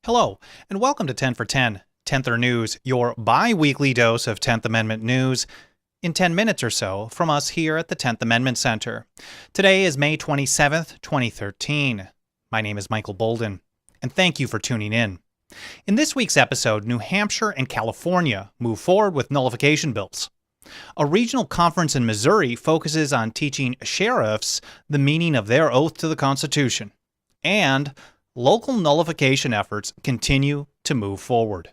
Hello, and welcome to 10 for 10, 10ther News, your bi-weekly dose of 10th Amendment news in 10 minutes or so from us here at the 10th Amendment Center. Today is May 27th, 2013. My name is Michael Bolden, and thank you for tuning in. In this week's episode, New Hampshire and California move forward with nullification bills. A regional conference in Missouri focuses on teaching sheriffs the meaning of their oath to the Constitution. And local nullification efforts continue to move forward.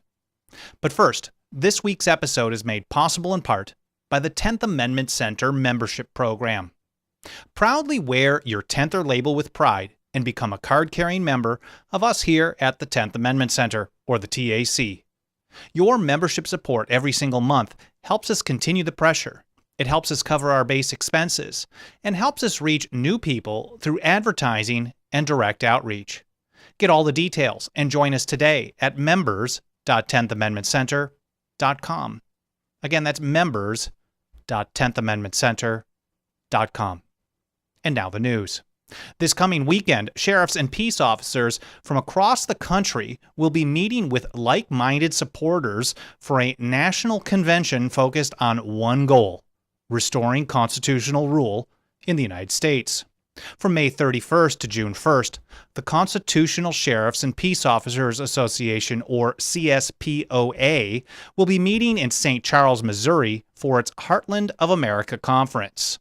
But first, this week's episode is made possible in part by the 10th Amendment Center membership program. Proudly wear your 10ther label with pride and become a card-carrying member of us here at the 10th Amendment Center, or the TAC. Your membership support every single month helps us continue the pressure. It helps us cover our base expenses and helps us reach new people through advertising and direct outreach. Get all the details and join us today at members.10thamendmentcenter.com. Again, that's members.10thamendmentcenter.com. And now the news. This coming weekend, sheriffs and peace officers from across the country will be meeting with like-minded supporters for a national convention focused on one goal: restoring constitutional rule in the United States. From May 31st to June 1st, the Constitutional Sheriffs and Peace Officers Association, or CSPOA, will be meeting in St. Charles, Missouri for its Heartland of America Conference.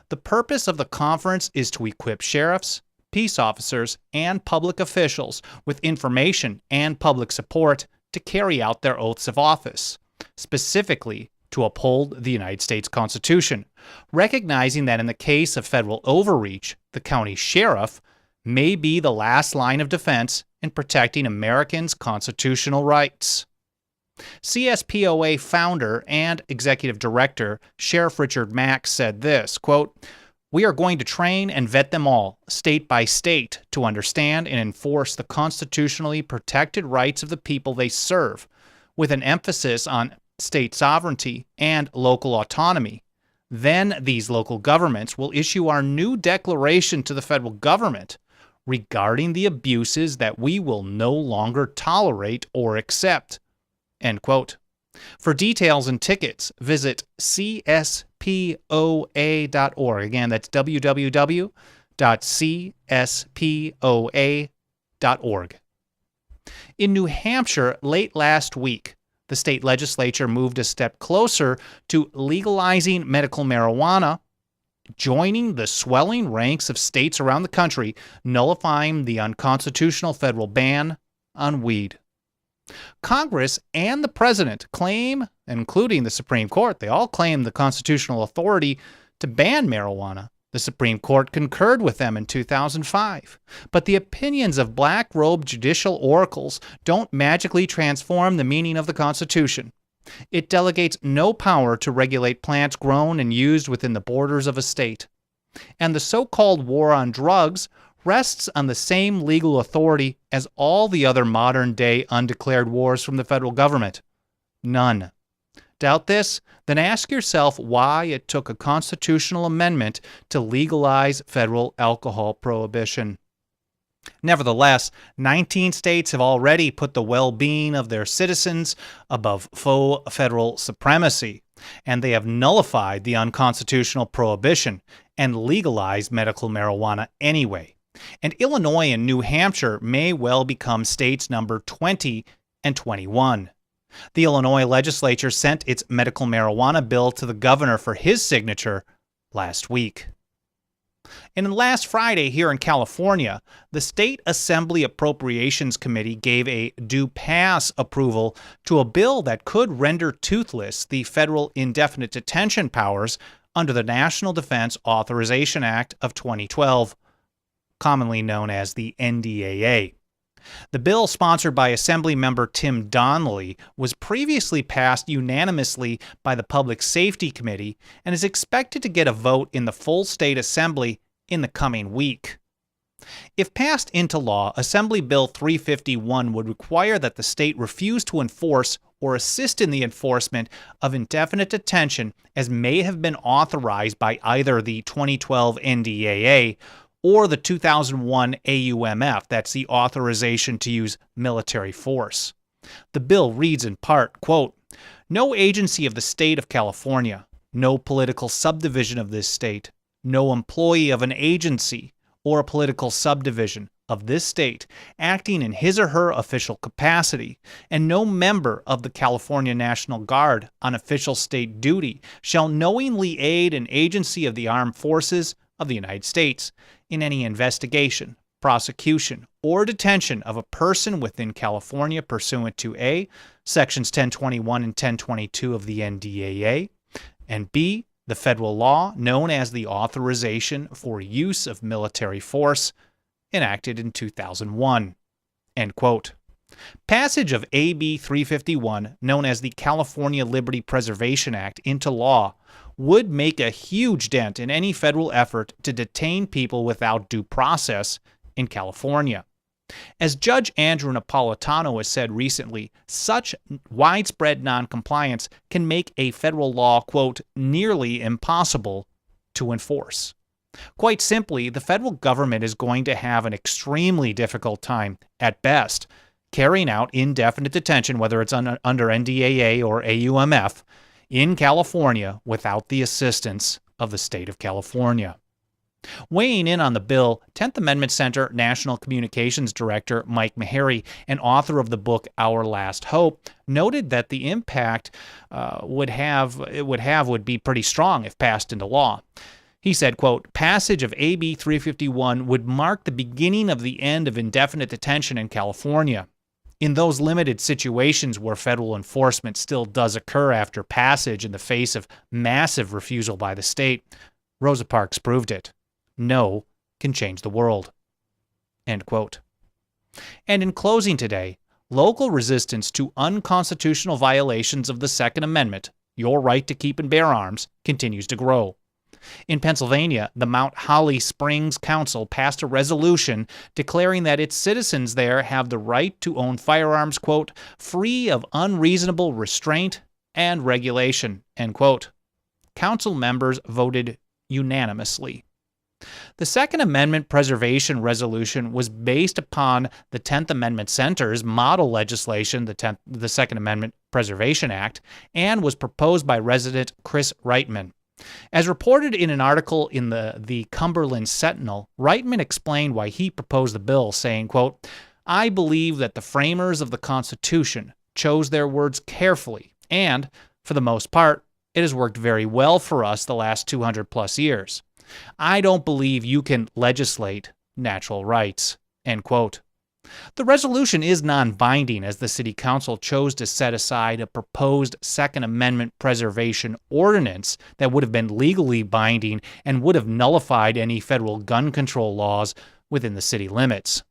The purpose of the conference is to equip sheriffs, peace officers, and public officials with information and public support to carry out their oaths of office, specifically to uphold the United States Constitution, recognizing that in the case of federal overreach, the county sheriff may be the last line of defense in protecting Americans' constitutional rights. CSPOA founder and executive director, Sheriff Richard Mack, said this, quote, "We are going to train and vet them all, state by state, to understand and enforce the constitutionally protected rights of the people they serve, with an emphasis on state sovereignty and local autonomy. Then these local governments will issue our new declaration to the federal government regarding the abuses that we will no longer tolerate or accept." End quote. For details and tickets, visit cspoa.org. Again, that's www.cspoa.org. In New Hampshire, late last week, the state legislature moved a step closer to legalizing medical marijuana, joining the swelling ranks of states around the country nullifying the unconstitutional federal ban on weed. Congress and the president claim, including the Supreme Court, they all claim the constitutional authority to ban marijuana. The Supreme Court concurred with them in 2005. But the opinions of black-robed judicial oracles don't magically transform the meaning of the Constitution. It delegates no power to regulate plants grown and used within the borders of a state. And the so-called war on drugs rests on the same legal authority as all the other modern-day undeclared wars from the federal government. None. Doubt this? Then ask yourself why it took a constitutional amendment to legalize federal alcohol prohibition. Nevertheless, 19 states have already put the well-being of their citizens above faux federal supremacy, and they have nullified the unconstitutional prohibition and legalized medical marijuana anyway. And Illinois and New Hampshire may well become states number 20 and 21. The Illinois legislature sent its medical marijuana bill to the governor for his signature last week. And last Friday here in California, the State Assembly Appropriations Committee gave a due pass approval to a bill that could render toothless the federal indefinite detention powers under the National Defense Authorization Act of 2012, commonly known as the NDAA. The bill, sponsored by Assemblymember Tim Donnelly, was previously passed unanimously by the Public Safety Committee and is expected to get a vote in the full state assembly in the coming week. If passed into law, Assembly Bill 351 would require that the state refuse to enforce or assist in the enforcement of indefinite detention as may have been authorized by either the 2012 NDAA or the 2001 AUMF, that's the authorization to use military force. The bill reads in part, quote, "No agency of the state of California, no political subdivision of this state, no employee of an agency or a political subdivision of this state acting in his or her official capacity, and no member of the California National Guard on official state duty shall knowingly aid an agency of the armed forces of the United States in any investigation, prosecution, or detention of a person within California pursuant to A, Sections 1021 and 1022 of the NDAA, and B, the federal law known as the Authorization for Use of Military Force, enacted in 2001." End quote. Passage of AB 351, known as the California Liberty Preservation Act, into law would make a huge dent in any federal effort to detain people without due process in California. As Judge Andrew Napolitano has said recently, such widespread noncompliance can make a federal law, quote, "nearly impossible to enforce." Quite simply, the federal government is going to have an extremely difficult time, at best, carrying out indefinite detention, whether it's under NDAA or AUMF, in California without the assistance of the state of California. Weighing in on the bill, 10th Amendment Center National Communications Director Mike Meharry, and author of the book Our Last Hope, noted that the impact would be pretty strong if passed into law. He said, quote, "Passage of AB 351 would mark the beginning of the end of indefinite detention in California. In those limited situations where federal enforcement still does occur after passage in the face of massive refusal by the state, Rosa Parks proved it. No can change the world." End quote. And in closing today, local resistance to unconstitutional violations of the Second Amendment, your right to keep and bear arms, continues to grow. In Pennsylvania, the Mount Holly Springs Council passed a resolution declaring that its citizens there have the right to own firearms, quote, "free of unreasonable restraint and regulation," end quote. Council members voted unanimously. The Second Amendment Preservation Resolution was based upon the 10th Amendment Center's model legislation, the Second Amendment Preservation Act, and was proposed by resident Chris Reitman. As reported in an article in the Cumberland Sentinel, Reitman explained why he proposed the bill, saying, quote, "I believe that the framers of the Constitution chose their words carefully, and, for the most part, it has worked very well for us the last 200-plus years. I don't believe you can legislate natural rights," end quote. The resolution is non-binding, as the City Council chose to set aside a proposed Second Amendment preservation ordinance that would have been legally binding and would have nullified any federal gun control laws within the city limits.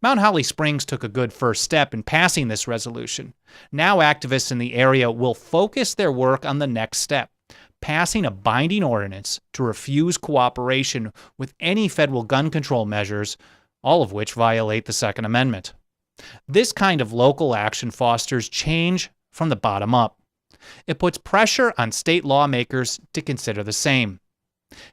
Mount Holly Springs took a good first step in passing this resolution. Now activists in the area will focus their work on the next step, passing a binding ordinance to refuse cooperation with any federal gun control measures, all of which violate the Second Amendment. This kind of local action fosters change from the bottom up. It puts pressure on state lawmakers to consider the same.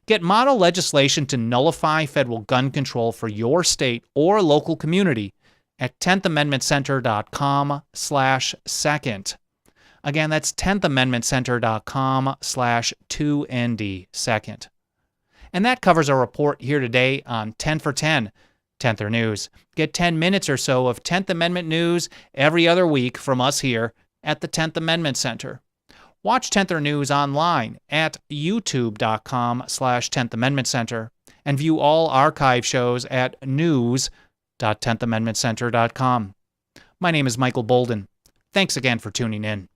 Get model legislation to nullify federal gun control for your state or local community at 10thamendmentcenter.com/second. Again, that's 10thamendmentcenter.com/2ND-second. And that covers our report here today on 10 for 10, 10ther News. Get 10 minutes or so of 10th Amendment news every other week from us here at the 10th Amendment Center. Watch 10ther News online at youtube.com/10th Amendment Center and view all archive shows at news.10thamendmentcenter.com. My name is Michael Bolden. Thanks again for tuning in.